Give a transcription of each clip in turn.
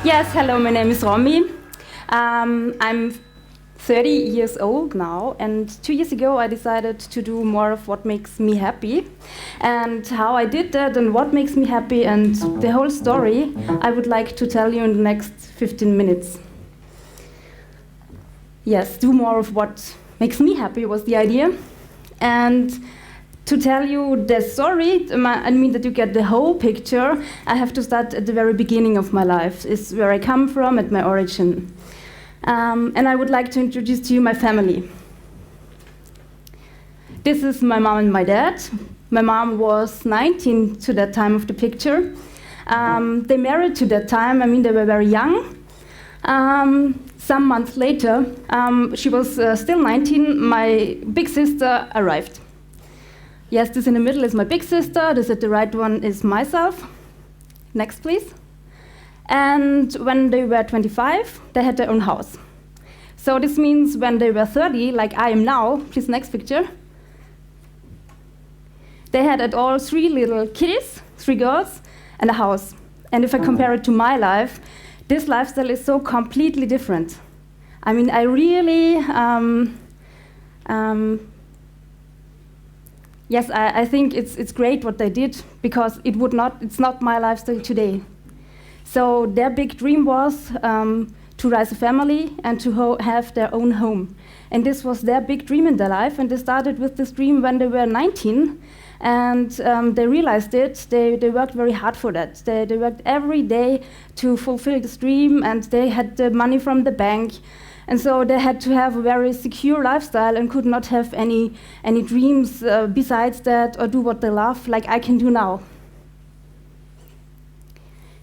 Yes, hello, my name is Romy. I'm 30 years old now, and 2 years ago I decided to do more of what makes me happy. And how I did that and what makes me happy and the whole story I would like to tell you in the next 15 minutes. Yes, do more of what makes me happy was the idea. And to tell you the story, I mean that you get the whole picture, I have to start at the very beginning of my life. It's where I come from, at my origin. And I would like to introduce to you my family. This is my mom and my dad. My mom was 19 to that time of the picture. They married to that time, I mean they were very young. Some months later, she was still 19, my big sister arrived. Yes, this in the middle is my big sister, this at the right one is myself. Next, please. And when they were 25, they had their own house. So this means when they were 30, like I am now, please next picture, they had at all 3 little kitties, 3 girls, and a house. And if I compare it to my life, this lifestyle is so completely different. I mean, I really, yes, I think it's great what they did, because it's not my lifestyle today. So their big dream was to raise a family and to have their own home. And this was their big dream in their life, and they started with this dream when they were 19, and they realized it. They worked very hard for that. They worked every day to fulfill this dream, and they had the money from the bank. And so they had to have a very secure lifestyle and could not have any dreams besides that or do what they love, like I can do now.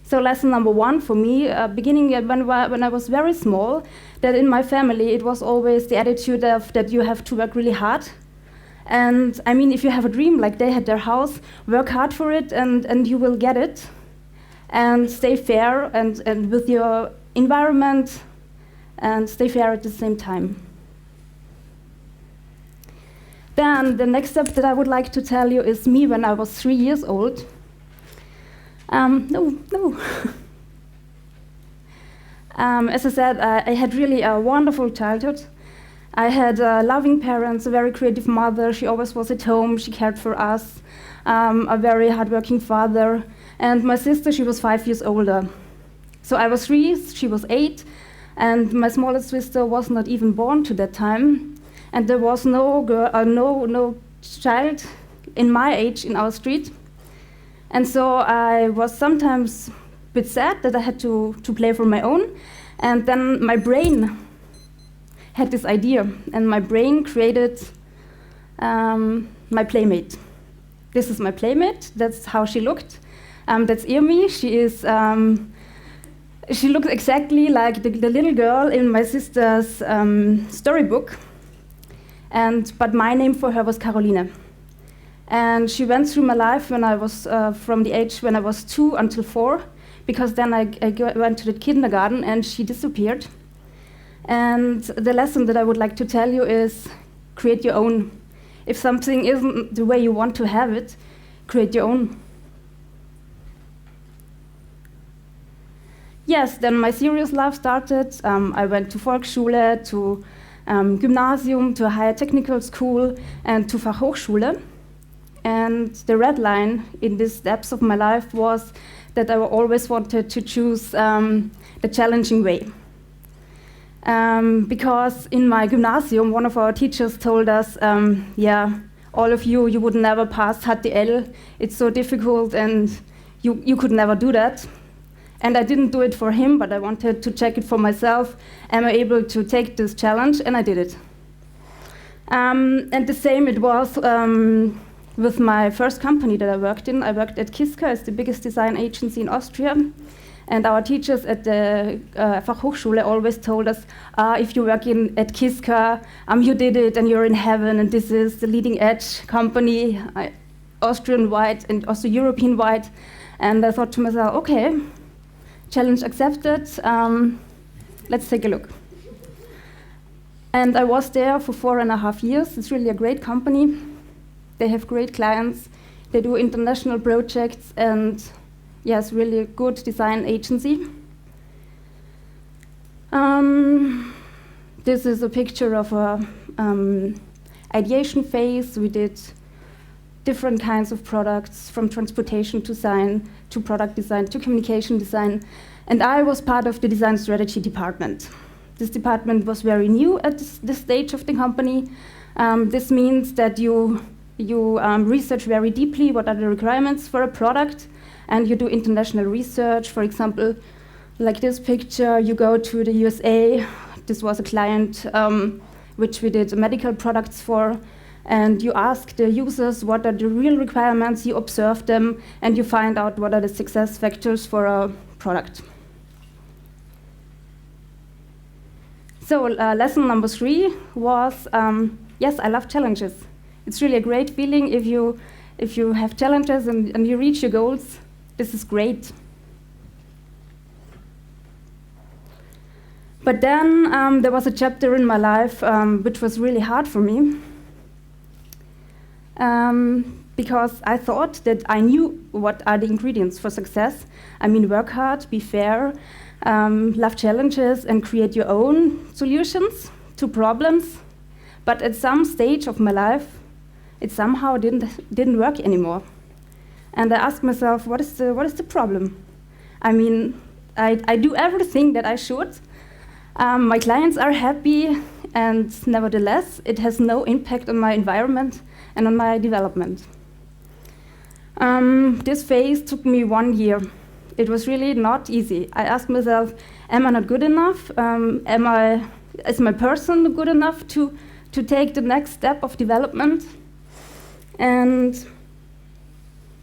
So lesson number 1 for me, beginning when I was very small, that in my family it was always the attitude of that you have to work really hard. And I mean, if you have a dream, like they had their house, work hard for it and you will get it. And stay fair and with your environment, and stay fair at the same time. Then the next step that I would like to tell you is me when I was 3 years old. As I said, I had really a wonderful childhood. I had loving parents, a very creative mother. She always was at home, she cared for us, a very hardworking father. And my sister, she was 5 years older. So I was 3, she was 8. And my smallest sister was not even born to that time, and there was no child in my age in our street. And so I was sometimes a bit sad that I had to play for my own. And then my brain had this idea, and my brain created my playmate. This is my playmate. That's how she looked. That's Irmi. She is. She looks exactly like the little girl in my sister's storybook, but my name for her was Caroline. And she went through my life when I was from the age when I was 2 until 4, because then I went to the kindergarten and she disappeared. And the lesson that I would like to tell you is create your own. If something isn't the way you want to have it, create your own. Yes, then my serious life started. I went to Volksschule, to Gymnasium, to a higher technical school, and to Fachhochschule. And the red line in these steps of my life was that I always wanted to choose the challenging way. Because in my Gymnasium, one of our teachers told us, yeah, all of you would never pass HTL. It's so difficult, and you could never do that. And I didn't do it for him, but I wanted to check it for myself. Am I able to take this challenge? And I did it. And the same it was with my first company that I worked in. I worked at Kiska, it's the biggest design agency in Austria. And our teachers at the Fachhochschule always told us, if you work at Kiska, you did it and you're in heaven, and this is the leading edge company, Austrian-wide and also European-wide. And I thought to myself, okay, challenge accepted, let's take a look. And I was there for 4.5 years. It's really a great company. They have great clients. They do international projects, and yes, really a good design agency. This is a picture of a ideation phase. We did different kinds of products, from transportation design to product design to communication design. And I was part of the design strategy department. This department was very new at this stage of the company. This means that you research very deeply what are the requirements for a product, and you do international research. For example, like this picture, you go to the USA. This was a client which we did medical products for, and you ask the users what are the real requirements, you observe them, and you find out what are the success factors for a product. So lesson number 3 was, yes, I love challenges. It's really a great feeling if you have challenges and you reach your goals. This is great. But then there was a chapter in my life which was really hard for me, because I thought that I knew what are the ingredients for success. I mean, work hard, be fair, love challenges, and create your own solutions to problems. But at some stage of my life, it somehow didn't work anymore. And I asked myself, what is the problem? I mean, I do everything that I should. My clients are happy, and nevertheless, it has no impact on my environment and on my development. This phase took me 1 year. It was really not easy. I asked myself, am I not good enough? Is my person good enough to take the next step of development? And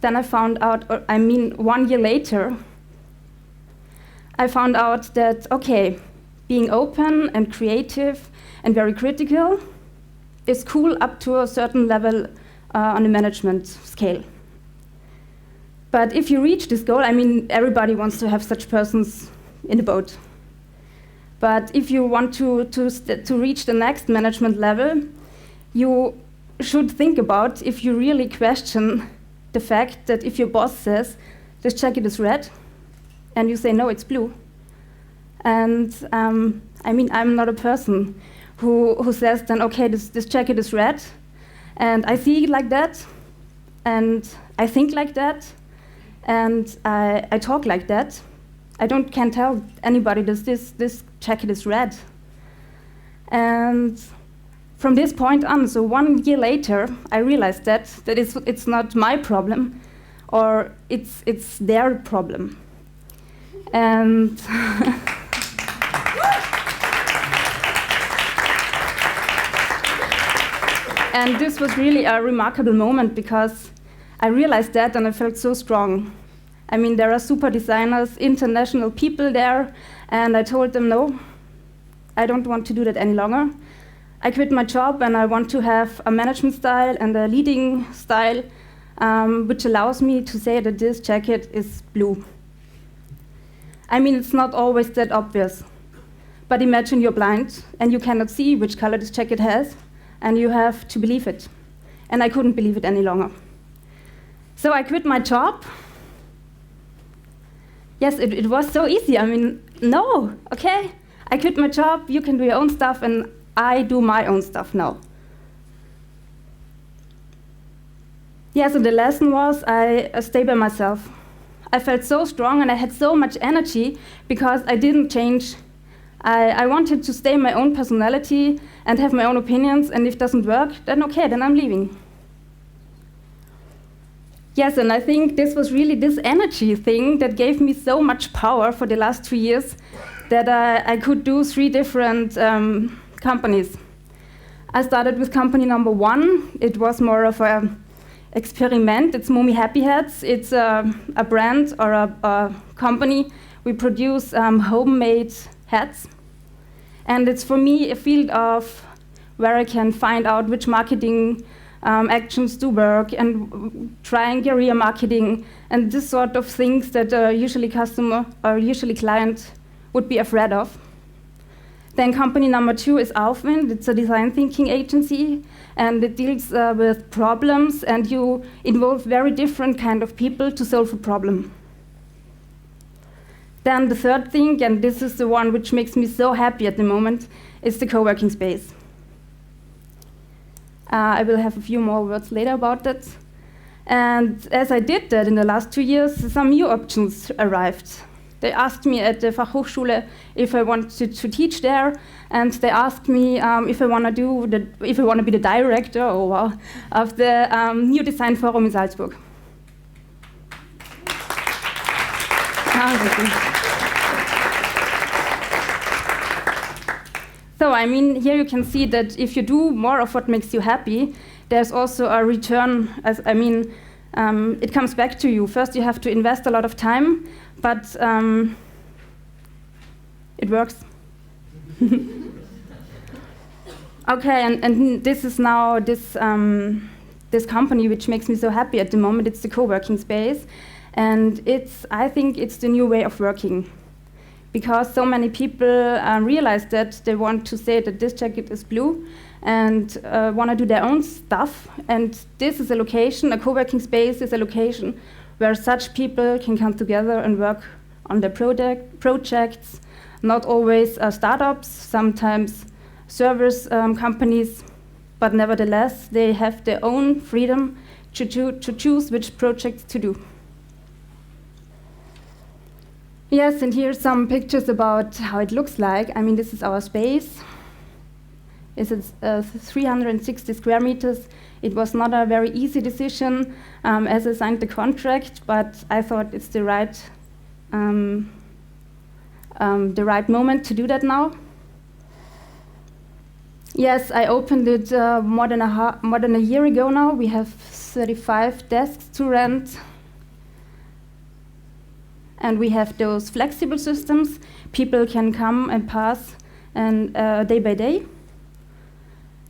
then I found out, 1 year later, I found out that, okay, being open and creative and very critical is cool up to a certain level on a management scale. But if you reach this goal, I mean, everybody wants to have such persons in the boat. But if you want to reach the next management level, you should think about if you really question the fact that if your boss says, this jacket is red, and you say, no, it's blue. And I'm not a person who says then, okay, this jacket is red, and I see it like that, and I think like that, and I talk like that. I can't tell anybody this jacket is red. And from this point on, so 1 year later, I realized that it's not my problem, or it's their problem. And and this was really a remarkable moment, because I realized that and I felt so strong. I mean, there are super designers, international people there, and I told them, no, I don't want to do that any longer. I quit my job, and I want to have a management style and a leading style which allows me to say that this jacket is blue. I mean, it's not always that obvious, but imagine you're blind and you cannot see which color this jacket has, and you have to believe it. And I couldn't believe it any longer. So I quit my job. Yes, it was so easy. I mean, no, okay, I quit my job, you can do your own stuff, and I do my own stuff now. Yeah, so the lesson was I stay by myself. I felt so strong and I had so much energy because I didn't change. I wanted to stay my own personality and have my own opinions, and if it doesn't work, then okay, then I'm leaving. Yes, and I think this was really this energy thing that gave me so much power for the last 3 years that I could do 3 different companies. I started with company number 1. It was more of an experiment. It's Mommy Happy Hats. It's a brand or a company. We produce homemade hats. And it's for me a field of where I can find out which marketing actions do work and trying guerrilla marketing and this sort of things that usually customer or usually client would be afraid of. Then company number 2 is Aufwind. It's a design thinking agency, and it deals with problems, and you involve very different kind of people to solve a problem. Then the third thing, and this is the one which makes me so happy at the moment, is the co-working space. I will have a few more words later about that. And as I did that in the last 2 years, some new options arrived. They asked me at the Fachhochschule if I wanted to teach there, and they asked me if I want to be the director of the new design forum in Salzburg. So, I mean, here you can see that if you do more of what makes you happy, there's also a return. It comes back to you. First, you have to invest a lot of time, but it works. Okay, and this is now this company which makes me so happy at the moment. It's the co-working space, and I think it's the new way of working, because so many people realize that they want to say that this jacket is blue and want to do their own stuff. And this is a location, a co-working space is a location where such people can come together and work on their projects, not always startups, sometimes service companies, but nevertheless, they have their own freedom to choose which projects to do. Yes, and here's some pictures about how it looks like. I mean, this is our space. It's 360 square meters. It was not a very easy decision as I signed the contract, but I thought it's the right moment to do that now. Yes, I opened it more than a year ago now. We have 35 desks to rent. And we have those flexible systems. People can come and pass and day by day.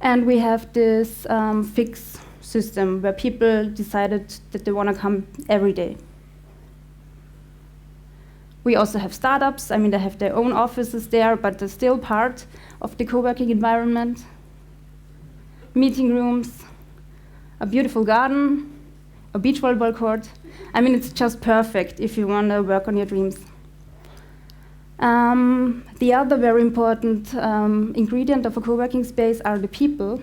And we have this fixed system where people decided that they want to come every day. We also have startups. I mean, they have their own offices there, but they're still part of the co-working environment. Meeting rooms, a beautiful garden, a beach volleyball court. I mean, it's just perfect if you want to work on your dreams. The other very important ingredient of a co-working space are the people.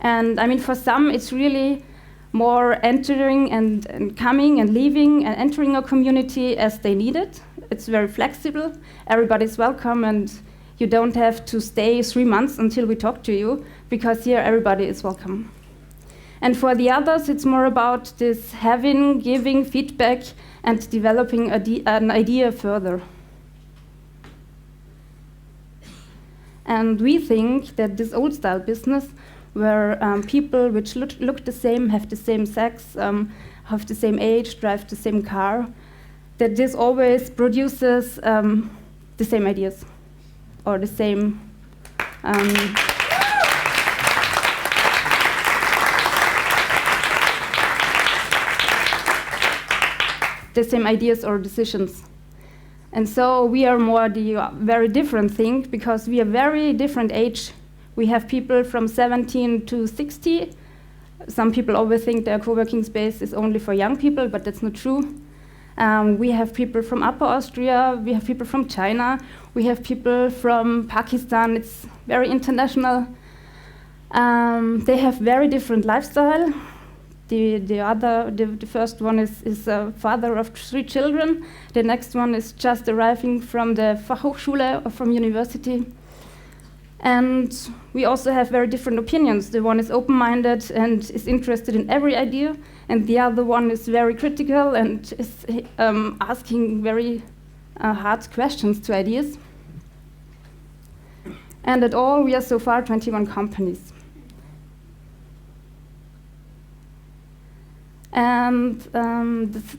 And I mean, for some, it's really more entering and coming and leaving and entering a community as they need it. It's very flexible. Everybody's welcome, and you don't have to stay 3 months until we talk to you, because here everybody is welcome. And for the others, it's more about this having, giving feedback, and developing an idea further. And we think that this old-style business, where people which look the same, have the same sex, have the same age, drive the same car, that this always produces the same ideas, or the same ideas or decisions. And so we are more the very different thing, because we are very different age. We have people from 17 to 60. Some people always think their co-working space is only for young people, but that's not true. We have people from Upper Austria, we have people from China, we have people from Pakistan. It's very international. They have very different lifestyle. The first one is a father of 3 children. The next one is just arriving from the Fachhochschule or from university. And we also have very different opinions. The one is open-minded and is interested in every idea, and the other one is very critical and is asking very hard questions to ideas. And at all, we are so far 21 companies. And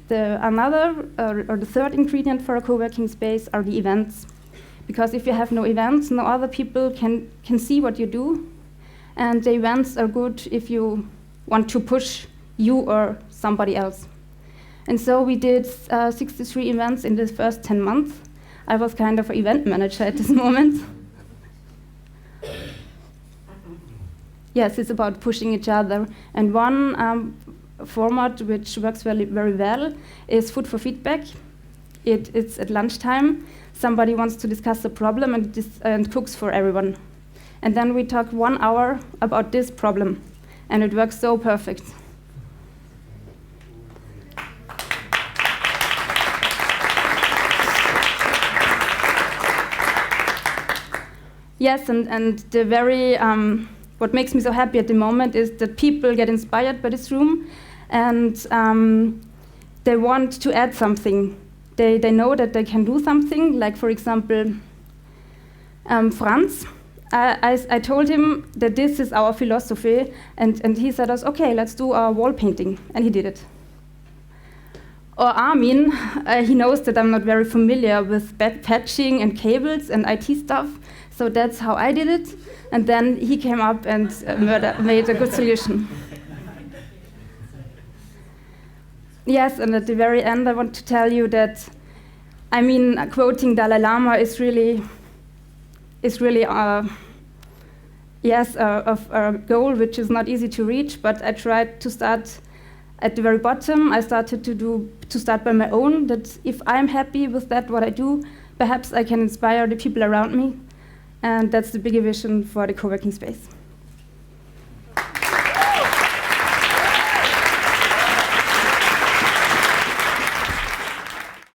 the third ingredient for a co-working space are the events. Because if you have no events, no other people can see what you do. And the events are good if you want to push you or somebody else. And so we did 63 events in the first 10 months. I was kind of an event manager at this moment. Yes, it's about pushing each other. And format which works very well is food for feedback. It's at lunchtime. Somebody wants to discuss the problem and cooks for everyone. And then we talk 1 hour about this problem. And it works so perfect. Yes, and the very, what makes me so happy at the moment is that people get inspired by this room and they want to add something. They know that they can do something, like for example, Franz. I told him that this is our philosophy, and he said us, okay, let's do a wall painting, and he did it. Or Armin, he knows that I'm not very familiar with patching and cables and IT stuff, so that's how I did it, and then he came up and made a good solution. Yes, and at the very end I want to tell you that, I mean, quoting Dalai Lama is really a goal which is not easy to reach, but I tried to start at the very bottom. I started to start by my own, that if I'm happy with that, what I do, perhaps I can inspire the people around me. And that's the bigger vision for the co-working space.